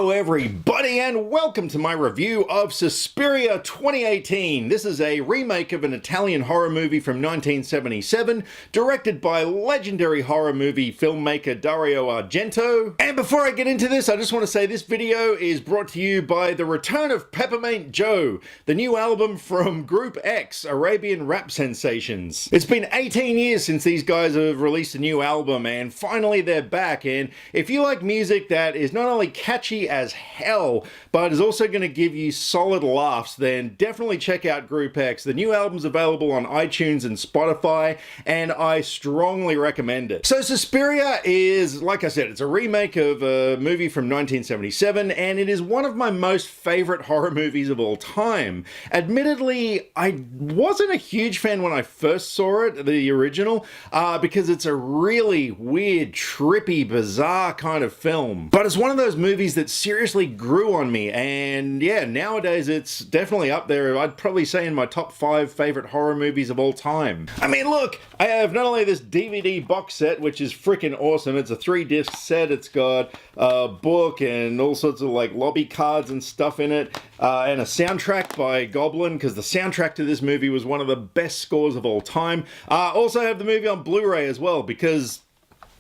Hello everybody and welcome to my review of Suspiria 2018. This is a remake of an Italian horror movie from 1977, directed by legendary horror movie filmmaker Dario Argento. And before I get into this, I just want to say this video is brought to you by the return of Peppermaint Joe, the new album from Group X, Arabian rap sensations. It's been 18 years since these guys have released a new album and finally they're back, and if you like music that is not only catchy as hell, but is also going to give you solid laughs, then definitely check out Group X. The new album's available on iTunes and Spotify, and I strongly recommend it. So Suspiria is, like I said, it's a remake of a movie from 1977, and it is one of my most favorite horror movies of all time. Admittedly, I wasn't a huge fan when I first saw it, the original, because it's a really weird, trippy, bizarre kind of film. But it's one of those movies that seriously grew on me, and yeah, nowadays it's definitely up there. I'd probably say in my top 5 favorite horror movies of all time. I mean, look, I have not only this DVD box set, which is freaking awesome. It's a 3-disc set. It's got a book and all sorts of like lobby cards and stuff in it, and a soundtrack by Goblin, because the soundtrack to this movie was one of the best scores of all time. Also have the movie on Blu-ray as well, because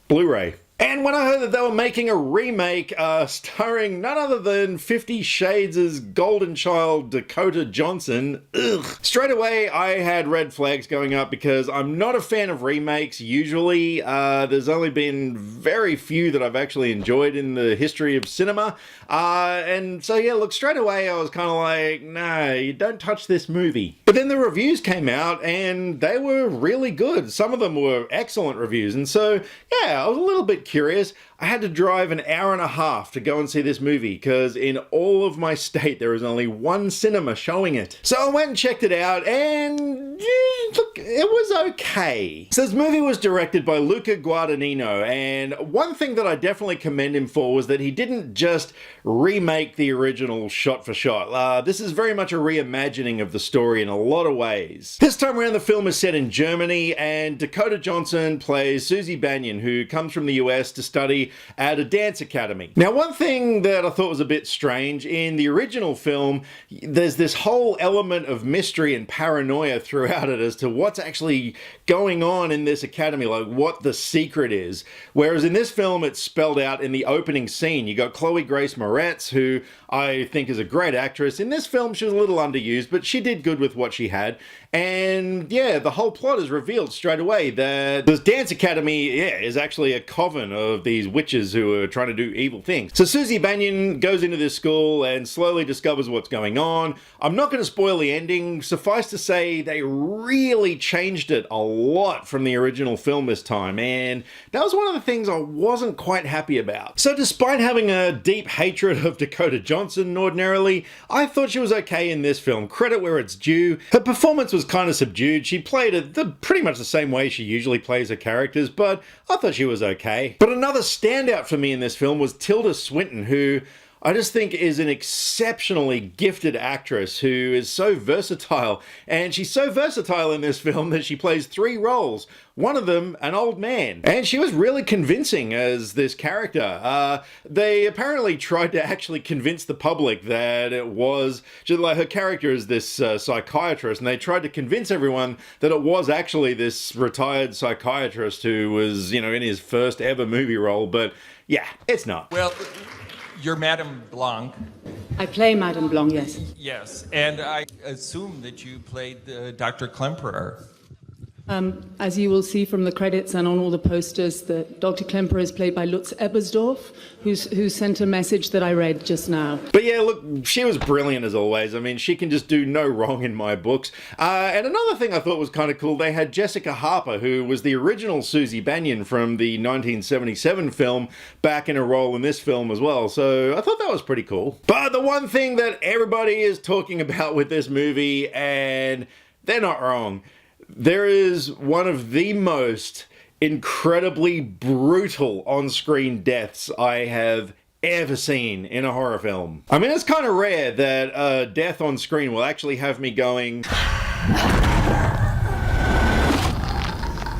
Blu-ray. And when I heard that they were making a remake starring none other than 50 Shades' golden child Dakota Johnson, straight away I had red flags going up, because I'm not a fan of remakes usually. There's only been very few that I've actually enjoyed in the history of cinema. And so yeah, look, straight away I was kind of like, nah, you don't touch this movie. But then the reviews came out and they were really good. Some of them were excellent reviews. And so yeah, I was a little bit curious. I had to drive an hour and a half to go and see this movie, because in all of my state there is only one cinema showing it. So I went and checked it out, and look, it was okay. So this movie was directed by Luca Guadagnino, and one thing that I definitely commend him for was that he didn't just remake the original shot for shot. This is very much a reimagining of the story in a lot of ways. This time around the film is set in Germany, and Dakota Johnson plays Susie Banyan, who comes from the US to study at a dance academy. Now, one thing that I thought was a bit strange, in the original film, there's this whole element of mystery and paranoia throughout it as to what's actually going on in this academy, like what the secret is. Whereas in this film, it's spelled out in the opening scene. You got Chloe Grace Moretz, who I think is a great actress. In this film, she was a little underused, but she did good with what she had. And yeah, the whole plot is revealed straight away that this dance academy, yeah, is actually a coven of these witches who are trying to do evil things. So Susie Banyan goes into this school and slowly discovers what's going on. I'm not going to spoil the ending. Suffice to say, they really changed it a lot from the original film this time, and that was one of the things I wasn't quite happy about. So despite having a deep hatred of Dakota Johnson ordinarily, I thought she was okay in this film. Credit where it's due. Her performance was kind of subdued. She played it pretty much the same way she usually plays her characters, but I thought she was okay. But another standout for me in this film was Tilda Swinton, who I just think is an exceptionally gifted actress who is so versatile. And she's so versatile in this film that she plays 3 roles. One of them, an old man. And she was really convincing as this character. They apparently tried to actually convince the public that it was, like, her character is this psychiatrist, and they tried to convince everyone that it was actually this retired psychiatrist who was, you know, in his first ever movie role. But yeah, it's not. Well, you're Madame Blanc. I play Madame Blanc, yes. Yes, and I assume that you played Dr. Klemperer. As you will see from the credits and on all the posters, that Dr. Klemperer is played by Lutz Ebersdorf, who sent a message that I read just now. But yeah, look, she was brilliant as always. I mean, she can just do no wrong in my books. And another thing I thought was kind of cool, they had Jessica Harper, who was the original Susie Banyan from the 1977 film, back in a role in this film as well. So I thought that was pretty cool. But the one thing that everybody is talking about with this movie, and they're not wrong, there is one of the most incredibly brutal on-screen deaths I have ever seen in a horror film. I mean, it's kind of rare that a death on screen will actually have me going...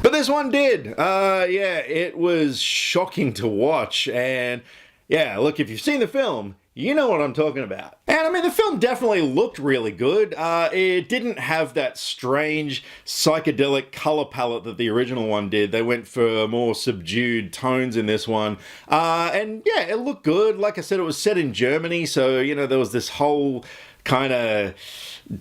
But this one did. Yeah, it was shocking to watch, and yeah, look, if you've seen the film, you know what I'm talking about. And I mean, the film definitely looked really good. It didn't have that strange psychedelic color palette that the original one did. They went for more subdued tones in this one. And yeah, it looked good. Like I said, it was set in Germany, so, you know, there was this whole kind of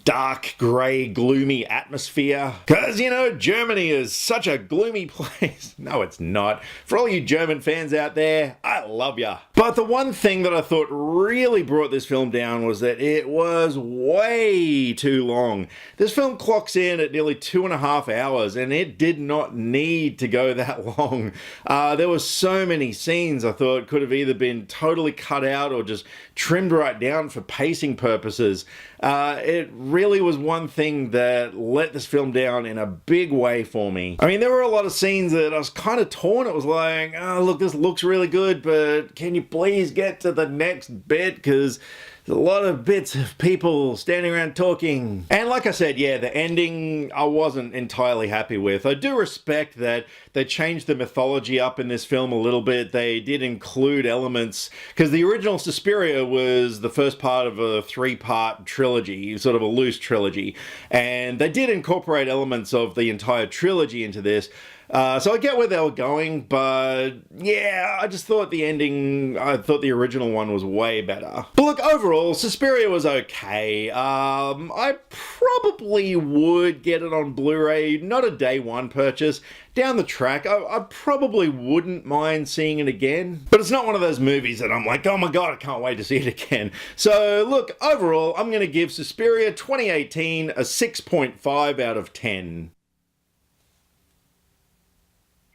dark, grey, gloomy atmosphere. Because, you know, Germany is such a gloomy place. No, it's not. For all you German fans out there, I love ya. But the one thing that I thought really brought this film down was that it was way too long. This film clocks in at nearly 2.5 hours, and it did not need to go that long. There were so many scenes I thought could have either been totally cut out or just trimmed right down for pacing purposes. It really was one thing that let this film down in a big way for me. I mean, there were a lot of scenes that I was kind of torn. It was like, oh, look, this looks really good, but can you please get to the next bit? Because there's a lot of bits of people standing around talking. And like I said, yeah, the ending I wasn't entirely happy with. I do respect that they changed the mythology up in this film a little bit. They did include elements, because the original Suspiria was the first part of a 3-part trilogy, sort of a loose trilogy. And they did incorporate elements of the entire trilogy into this. So I get where they were going, but yeah, I just thought the ending, I thought the original one was way better. But look, overall, Suspiria was okay. I probably would get it on Blu-ray, not a day one purchase. Down the track, I probably wouldn't mind seeing it again, but it's not one of those movies that I'm like, oh my god, I can't wait to see it again. So look, overall, I'm going to give Suspiria 2018 a 6.5 out of 10.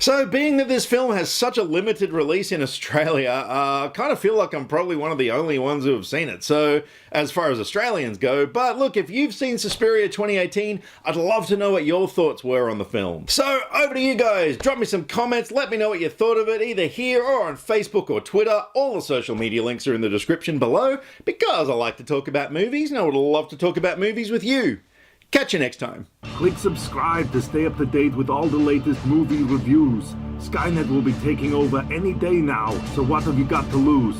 So, being that this film has such a limited release in Australia, I kind of feel like I'm probably one of the only ones who have seen it, so as far as Australians go. But look, if you've seen Suspiria 2018, I'd love to know what your thoughts were on the film. So, over to you guys. Drop me some comments, let me know what you thought of it, either here or on Facebook or Twitter. All the social media links are in the description below, because I like to talk about movies, and I would love to talk about movies with you. Catch you next time. Click subscribe to stay up to date with all the latest movie reviews. Skynet will be taking over any day now, so what have you got to lose?